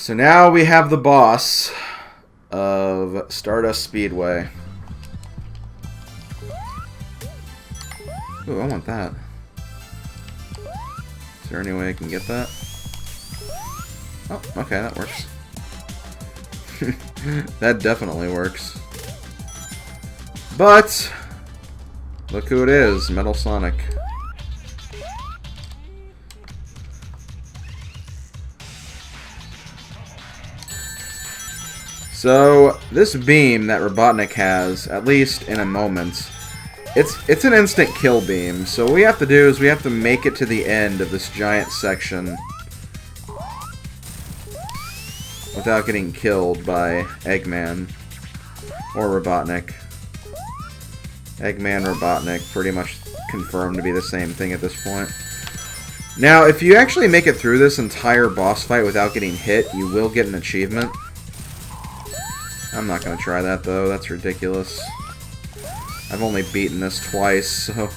So now we have the boss of Stardust Speedway. Ooh, I want that. Is there any way I can get that? Oh, okay, that works. That definitely works. But look who it is, Metal Sonic. So this beam that Robotnik has, at least in a moment, it's an instant kill beam. So what we have to do is we have to make it to the end of this giant section without getting killed by Eggman or Robotnik. Eggman, Robotnik, pretty much confirmed to be the same thing at this point. Now, if you actually make it through this entire boss fight without getting hit, you will get an achievement. I'm not going to try that, though. That's ridiculous. I've only beaten this twice, so...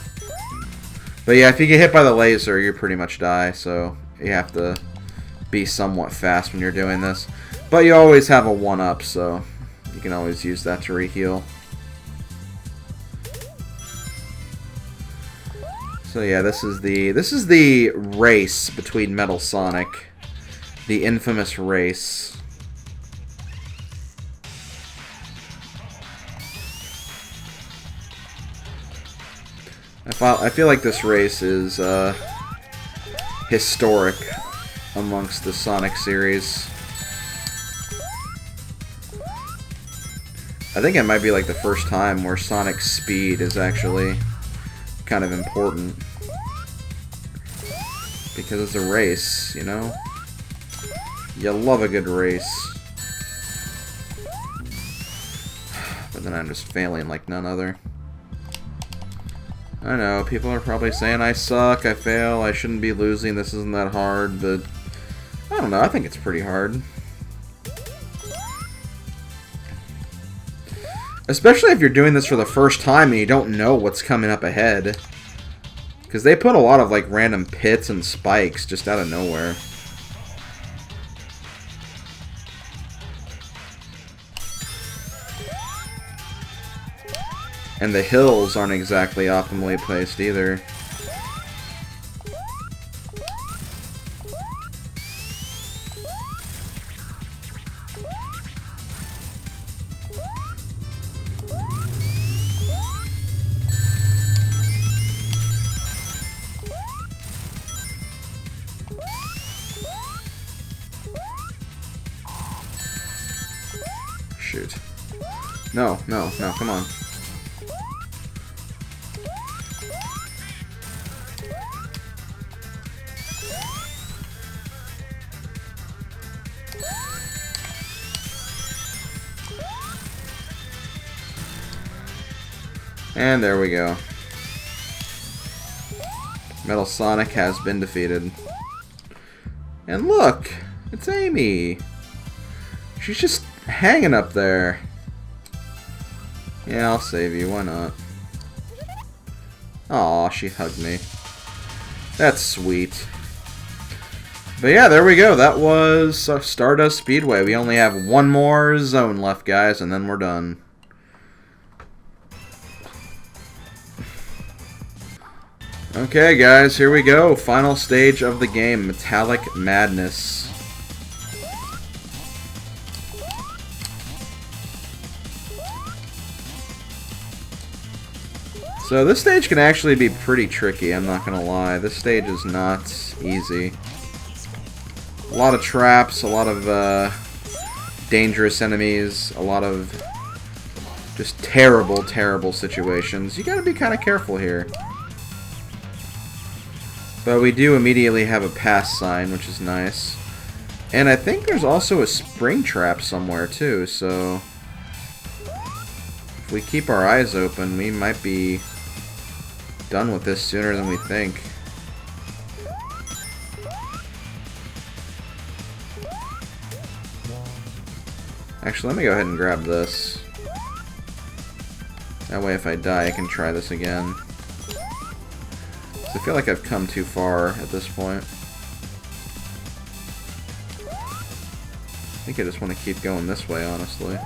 But yeah, if you get hit by the laser, you pretty much die, so you have to be somewhat fast when you're doing this. But you always have a 1-up, so you can always use that to re-heal. So yeah, this is the race between Metal Sonic. The infamous race. I feel like this race is historic amongst the Sonic series. I think it might be like the first time where Sonic's speed is actually kind of important. Because it's a race, you know? You love a good race. But then I'm just failing like none other. I know, people are probably saying I suck, I fail, I shouldn't be losing, this isn't that hard, but I don't know, I think it's pretty hard. Especially if you're doing this for the first time and you don't know what's coming up ahead. Because they put a lot of like random pits and spikes just out of nowhere. And the hills aren't exactly optimally placed either. Shoot. No, no, no, come on. And there we go. Metal Sonic has been defeated. And look! It's Amy! She's just hanging up there. Yeah, I'll save you. Why not? Aw, she hugged me. That's sweet. But yeah, there we go. That was Stardust Speedway. We only have one more zone left, guys, and then we're done. Okay, guys, here we go. Final stage of the game, Metallic Madness. So this stage can actually be pretty tricky, I'm not gonna lie. This stage is not easy. A lot of traps, a lot of dangerous enemies, a lot of just terrible, terrible situations. You gotta be kind of careful here. But we do immediately have a pass sign, which is nice. And I think there's also a spring trap somewhere too, so if we keep our eyes open, we might be done with this sooner than we think. Actually, let me go ahead and grab this. That way if I die, I can try this again. I feel like I've come too far at this point. think I just want to keep going this way, honestly.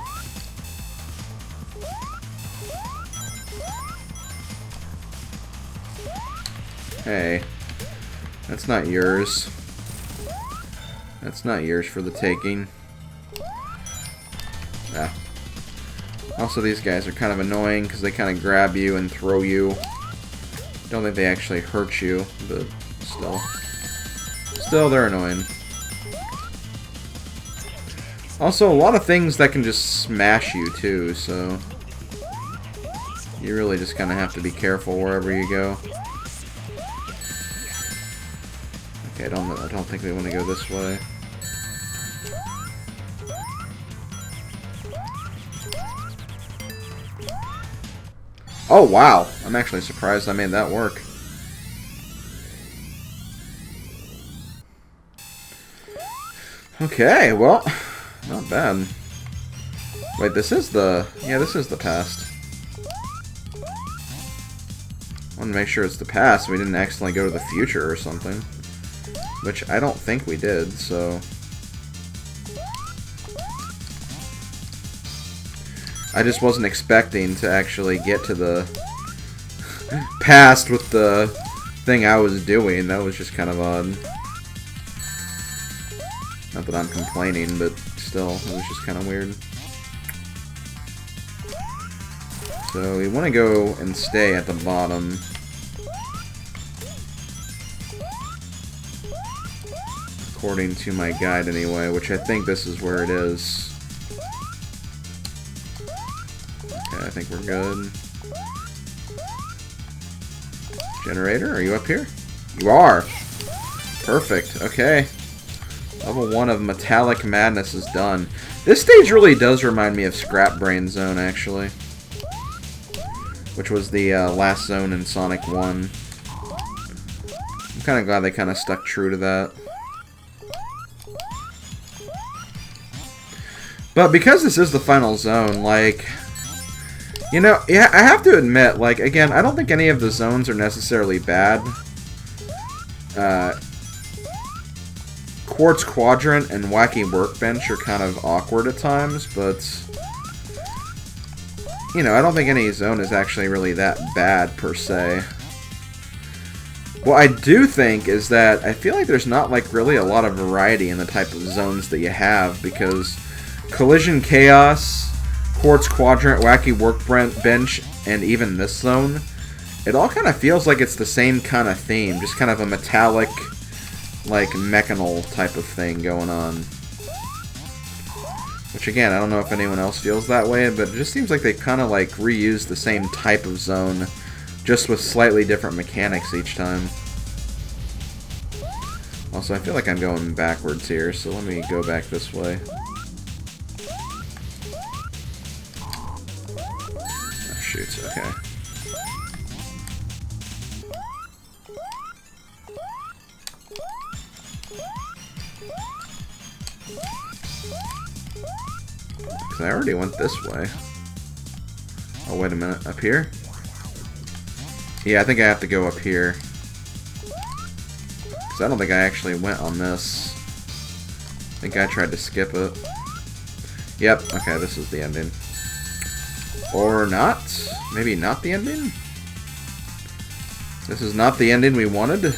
Hey, that's not yours. That's not yours for the taking. Ah. Also, these guys are kind of annoying because they kind of grab you and throw you. Don't think they actually hurt you, but still. Still, they're annoying. Also, a lot of things that can just smash you, too, so... you really just kind of have to be careful wherever you go. Okay, I don't think they want to go this way. Oh, wow. I'm actually surprised I made that work. Okay, well, not bad. Wait, this is the... yeah, this is the past. I want to make sure it's the past so we didn't accidentally go to the future or something. Which I don't think we did, so... I just wasn't expecting to actually get to the past with the thing I was doing. That was just kind of odd. Not that I'm complaining, but still, it was just kind of weird. So we want to go and stay at the bottom. According to my guide anyway, which I think this is where it is. Okay, I think we're good. Generator, are you up here? You are! Perfect, okay. Level 1 of Metallic Madness is done. This stage really does remind me of Scrap Brain Zone, actually. Which was the last zone in Sonic 1. I'm kind of glad they kind of stuck true to that. But because this is the final zone, like... you know, yeah, I have to admit, like, again, I don't think any of the zones are necessarily bad. Quartz Quadrant and Wacky Workbench are kind of awkward at times, but... you know, I don't think any zone is actually really that bad, per se. What I do think is that I feel like there's not, like, really a lot of variety in the type of zones that you have, because Collision Chaos, Quartz Quadrant, Wacky Workbench, and even this zone, it all kind of feels like it's the same kind of theme, just kind of a metallic, like, mechanal type of thing going on. Which, again, I don't know if anyone else feels that way, but it just seems like they kind of, like, reuse the same type of zone, just with slightly different mechanics each time. Also, I feel like I'm going backwards here, so let me go back this way. Oh, shoot, okay. I already went this way. Oh, wait a minute. Up here? Yeah, I think I have to go up here. Because I don't think I actually went on this. I think I tried to skip it. Yep, okay, this is the ending. Or not? Maybe not the ending? This is not the ending we wanted? I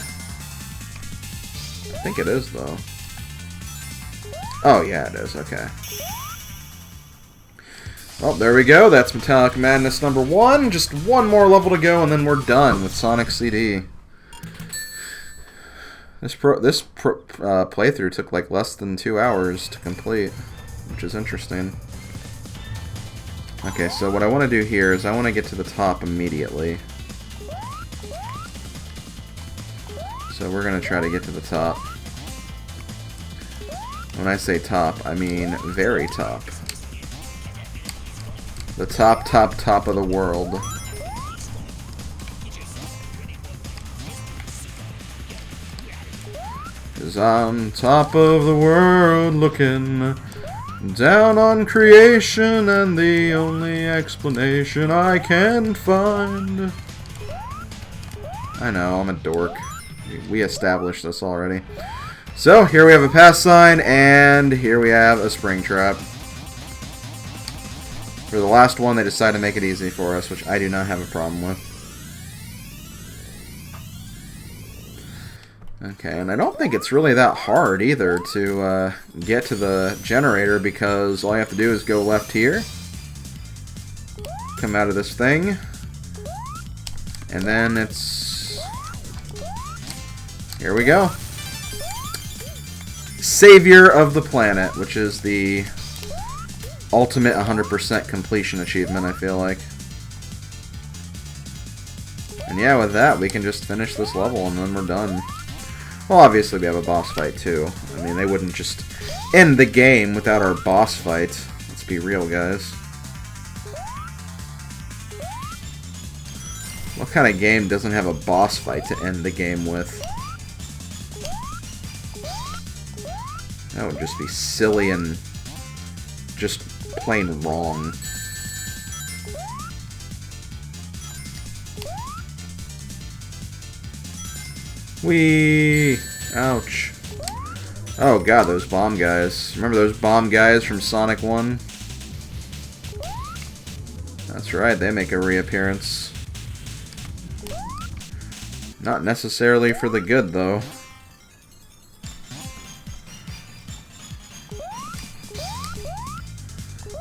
think it is, though. Oh, yeah, it is. Okay. Well, there we go. That's Metallic Madness number 1. Just one more level to go, and then we're done with Sonic CD. This playthrough took like less than 2 hours to complete, which is interesting. Okay, so what I want to do here is I want to get to the top immediately. So we're going to try to get to the top. When I say top, I mean very top. The top, top, top of the world. Cause I'm top of the world looking down on creation, and the only explanation I can find. I know, I'm a dork. We established this already. So, here we have a pass sign, and here we have a spring trap. For the last one, they decided to make it easy for us, which I do not have a problem with. Okay, and I don't think it's really that hard either to get to the generator, because all you have to do is go left here, come out of this thing, and then it's... here we go. Savior of the Planet, which is the ultimate 100% completion achievement, I feel like. And yeah, with that, we can just finish this level and then we're done. Well, obviously we have a boss fight too. I mean, they wouldn't just end the game without our boss fight. Let's be real, guys. What kind of game doesn't have a boss fight to end the game with? That would just be silly and just plain wrong. Whee! Ouch. Oh god, those bomb guys. Remember those bomb guys from Sonic 1? That's right, they make a reappearance. Not necessarily for the good, though.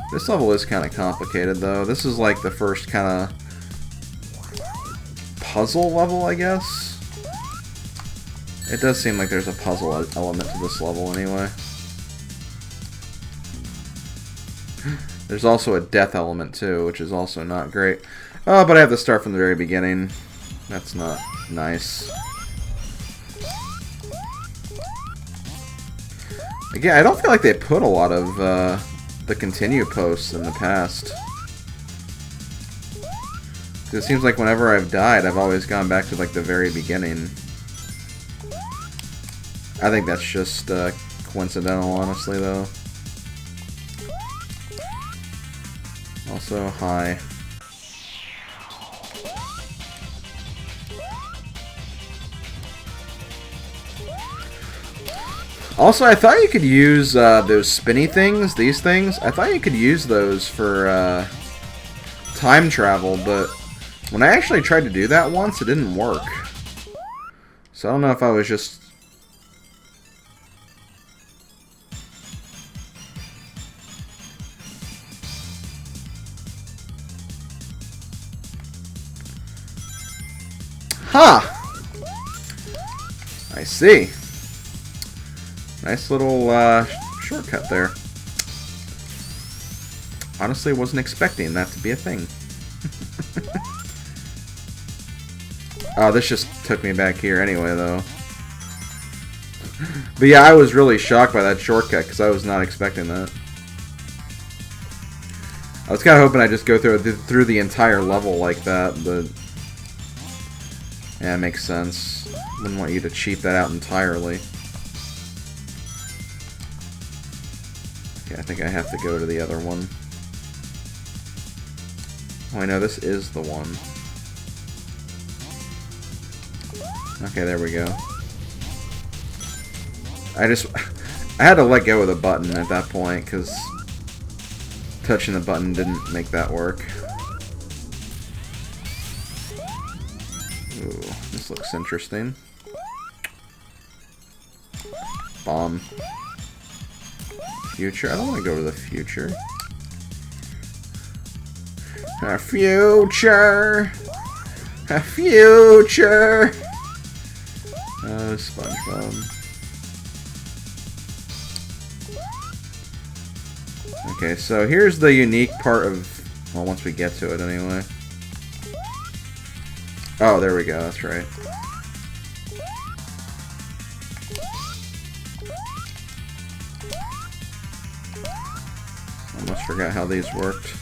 This level is kind of complicated, though. This is like the first kind of puzzle level, I guess. It does seem like there's a puzzle element to this level, anyway. There's also a death element, too, which is also not great. Oh, but I have to start from the very beginning. That's not nice. Again, I don't feel like they put a lot of the continue posts in the past. It seems like whenever I've died, I've always gone back to like the very beginning. I think that's just coincidental, honestly, though. Also, hi. Also, I thought you could use those spinny things, these things. I thought you could use those for time travel, but when I actually tried to do that once, it didn't work. So I don't know if I was just... Huh! I see. Nice little shortcut there. Honestly, wasn't expecting that to be a thing. Oh, this just took me back here anyway, though. But yeah, I was really shocked by that shortcut, because I was not expecting that. I was kind of hoping I'd just go through the entire level like that, but... yeah, it makes sense. Wouldn't want you to cheat that out entirely. Okay, I think I have to go to the other one. Oh, I know, this is the one. Okay, there we go. I had to let go of the button at that point, because touching the button didn't make that work. Ooh, this looks interesting. Bomb. Future? I don't want to go to the future. A future! A future! Oh, SpongeBob. Okay, so here's the unique part of... well, once we get to it, anyway. Oh, there we go, that's right. Almost forgot how these worked.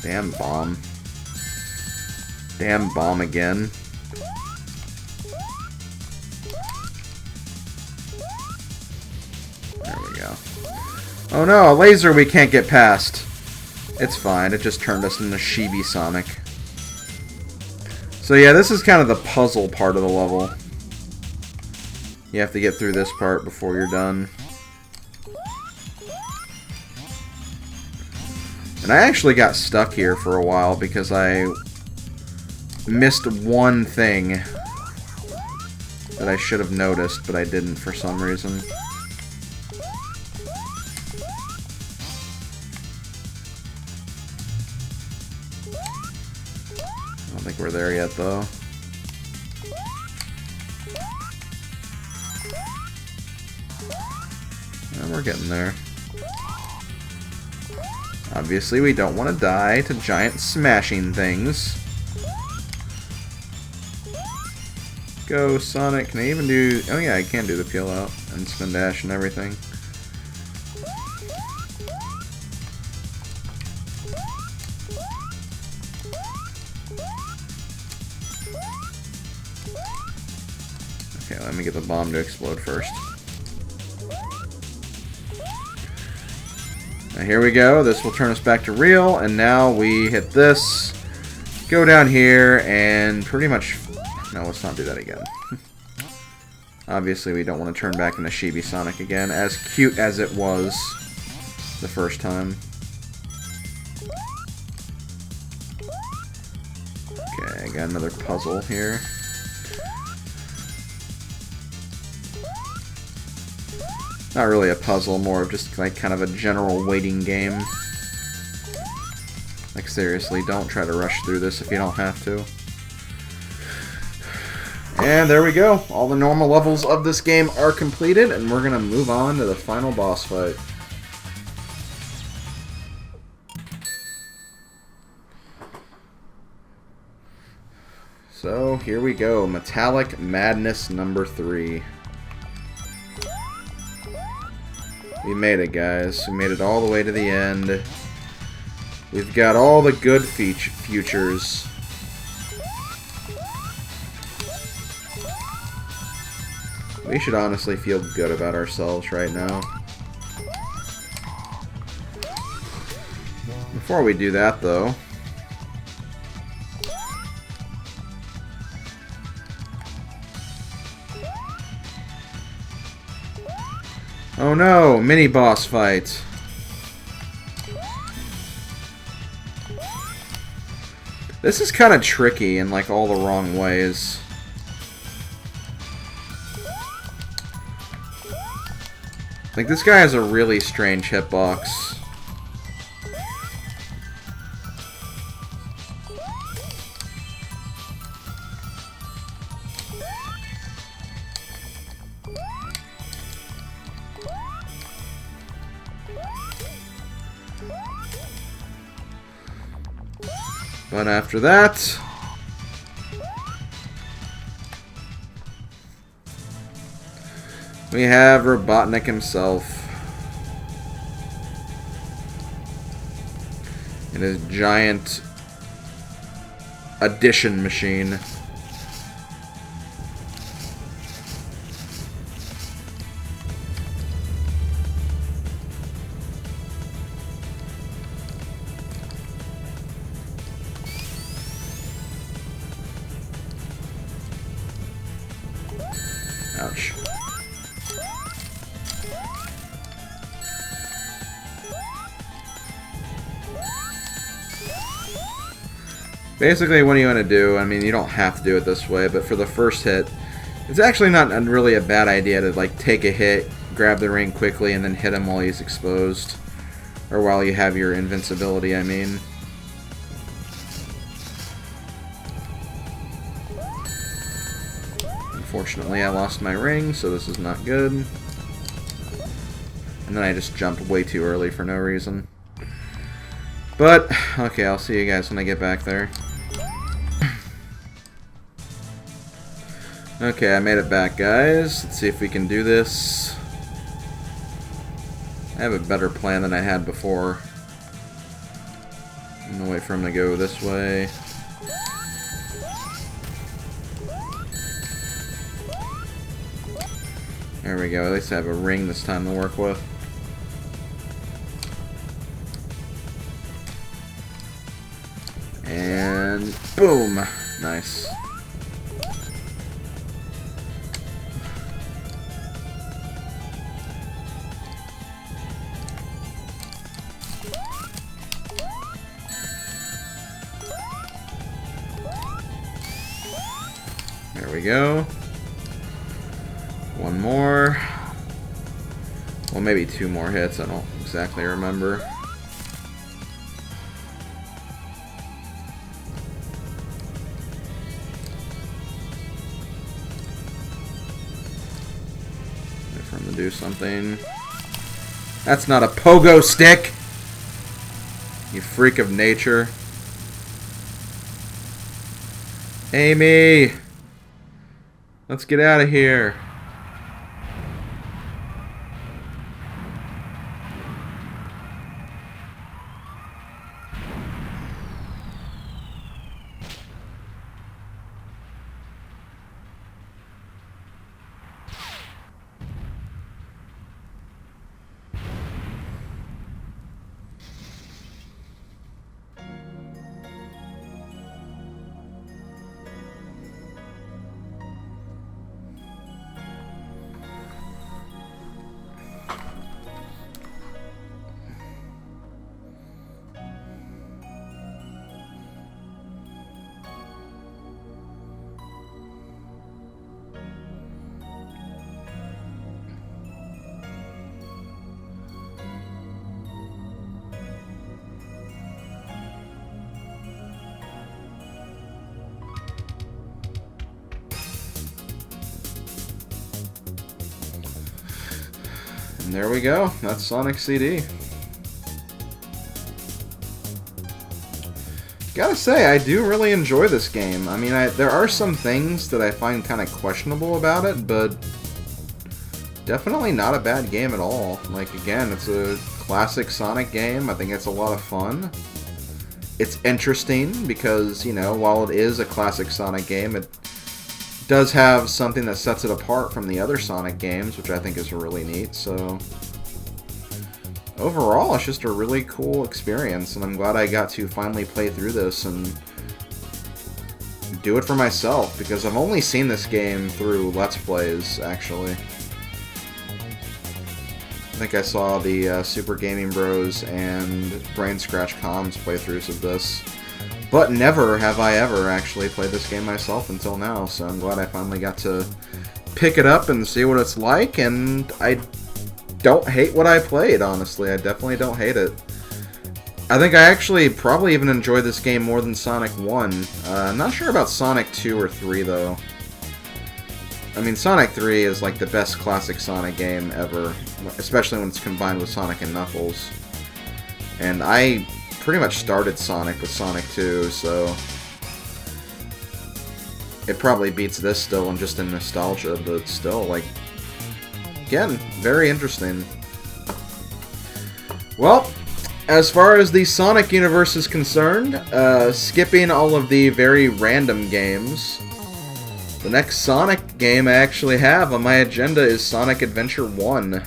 Damn bomb. Damn bomb again. Oh no, a laser we can't get past. It's fine, it just turned us into Chibi Sonic. So yeah, this is kind of the puzzle part of the level. You have to get through this part before you're done. And I actually got stuck here for a while because I missed one thing that I should have noticed, but I didn't for some reason. I don't think we're there yet, though. And we're getting there. Obviously, we don't want to die to giant smashing things. Go, Sonic. Can I even do... Oh yeah, I can do the peel out and spin dash and everything. Okay, let me get the bomb to explode first. Now here we go. This will turn us back to real, and now we hit this, go down here, and pretty much... No, let's not do that again. Obviously, we don't want to turn back into Chibi Sonic again, as cute as it was the first time. Okay, I got another puzzle here. Not really a puzzle, more of just like kind of a general waiting game. Like seriously, don't try to rush through this if you don't have to. And there we go. All the normal levels of this game are completed, and we're gonna move on to the final boss fight. So here we go, Metallic Madness number 3. We made it, guys. We made it all the way to the end. We've got all the good futures. We should honestly feel good about ourselves right now. Before we do that, though... Oh no! Mini-boss fight! This is kind of tricky in, like, all the wrong ways. Like, this guy has a really strange hitbox. But after that... we have Robotnik himself. And his giant addition machine. Ouch. Basically, what do you want to do? I mean, you don't have to do it this way, but for the first hit, it's actually not really a bad idea to, like, take a hit, grab the ring quickly, and then hit him while he's exposed. Or while you have your invincibility, I mean. Unfortunately, I lost my ring, so this is not good. And then I just jumped way too early for no reason. But, okay, I'll see you guys when I get back there. Okay, I made it back, guys. Let's see if we can do this. I have a better plan than I had before. I'm gonna wait for him to go this way. There we go. At least I have a ring this time to work with. And boom! Nice. There we go. One more. Well, maybe two more hits. I don't exactly remember. Wait for him to do something. That's not a pogo stick! You freak of nature. Amy! Let's get out of here. And there we go. That's Sonic CD. Gotta say, I do really enjoy this game. I mean, there are some things that I find kind of questionable about it, but definitely not a bad game at all. Like, again, it's a classic Sonic game. I think it's a lot of fun. It's interesting because, you know, while it is a classic Sonic game, it does have something that sets it apart from the other Sonic games, which I think is really neat. So overall, it's just a really cool experience, and I'm glad I got to finally play through this and do it for myself, because I've only seen this game through Let's Plays, actually. I think I saw the Super Gaming Bros and Brain Scratch Comms playthroughs of this. But never have I ever actually played this game myself until now, so I'm glad I finally got to pick it up and see what it's like, and I don't hate what I played, honestly. I definitely don't hate it. I think I actually probably even enjoyed this game more than Sonic 1. I'm not sure about Sonic 2 or 3, though. I mean, Sonic 3 is like the best classic Sonic game ever, especially when it's combined with Sonic and Knuckles. And I pretty much started Sonic with Sonic 2, so it probably beats this still and just in nostalgia, but still, like, again, very interesting. Well, as far as the Sonic universe is concerned, skipping all of the very random games, the next Sonic game I actually have on my agenda is Sonic Adventure 1.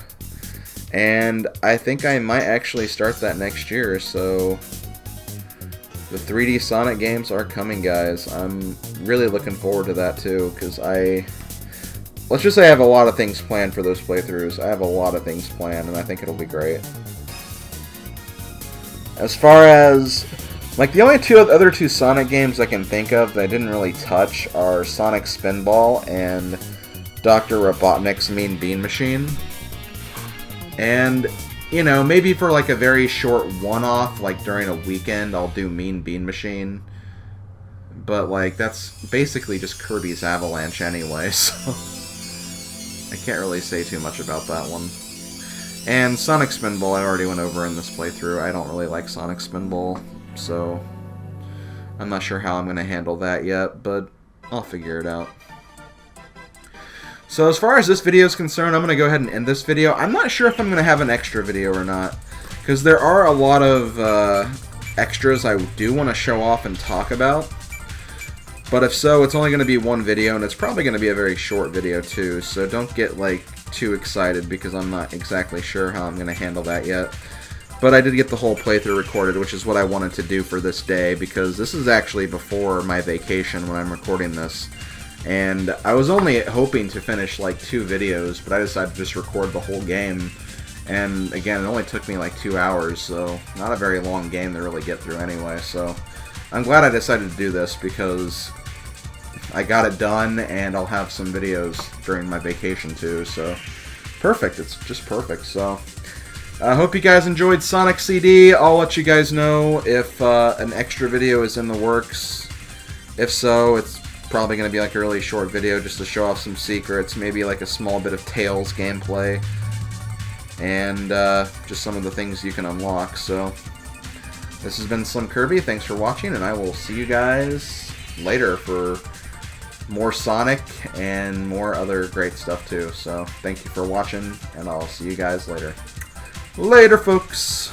And I think I might actually start that next year, so the 3D Sonic games are coming, guys. I'm really looking forward to that, too, because let's just say I have a lot of things planned for those playthroughs. I have a lot of things planned, and I think it'll be great. As far as, like, the only other two Sonic games I can think of that I didn't really touch are Sonic Spinball and Dr. Robotnik's Mean Bean Machine. And, you know, maybe for like a very short one-off, like during a weekend, I'll do Mean Bean Machine. But, like, that's basically just Kirby's Avalanche anyway, so I can't really say too much about that one. And Sonic Spinball I already went over in this playthrough. I don't really like Sonic Spinball, so I'm not sure how I'm going to handle that yet, but I'll figure it out. So as far as this video is concerned, I'm going to go ahead and end this video. I'm not sure if I'm going to have an extra video or not, because there are a lot of extras I do want to show off and talk about. But if so, it's only going to be one video, and it's probably going to be a very short video too, so don't get like too excited because I'm not exactly sure how I'm going to handle that yet. But I did get the whole playthrough recorded, which is what I wanted to do for this day, because this is actually before my vacation when I'm recording this. And I was only hoping to finish like 2 videos, but I decided to just record the whole game. And again, it only took me like 2 hours, so not a very long game to really get through anyway. So I'm glad I decided to do this, because I got it done, and I'll have some videos during my vacation too, so perfect. It's just perfect. So I hope you guys enjoyed Sonic CD. I'll let you guys know if an extra video is in the works. If so, it's probably going to be like a really short video just to show off some secrets, maybe like a small bit of Tails gameplay, and just some of the things you can unlock. So this has been SlimKirby. Thanks for watching, and I will see you guys later for more Sonic and more other great stuff too. So thank you for watching, and I'll see you guys later. Later, folks!